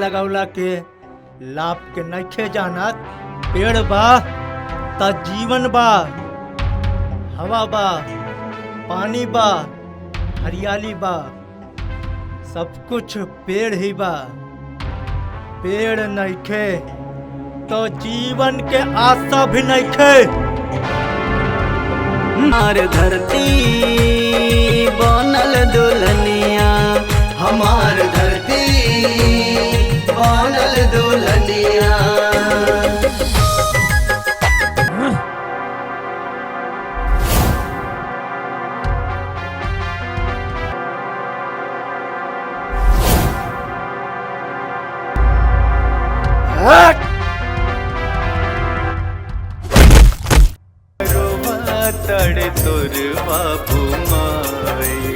लगौला के लाभ के नइखे जानत। पेड़ बा त जीवन बा, हवा बा, पानी बा, हरियाली बा, सब कुछ पेड़ ही बा। पेड़ नइखे तो जीवन के आशा भी नइखे। हमार धरती बनल दुल्हनिया, हमार धरती बनल दुल्हनिया। तड़े तोर बाबू माई।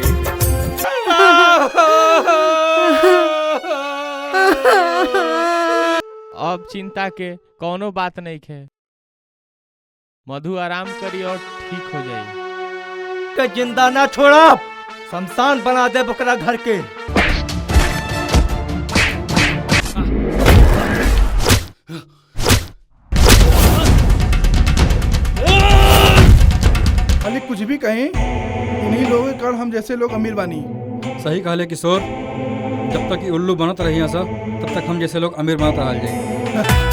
अब चिंता के कौनो बात नहीं है। मधु आराम करी और ठीक हो जाई। के जिंदा ना छोड़ा, शमशान बना दे बकरा घर के। अली कुछ भी कहें, इन्हीं लोगों के कारण हम जैसे लोग अमीर बानी। सही कहले किशोर, जब तक उल्लू बनत रही तब तक हम जैसे लोग अमीर बनत रह जाए।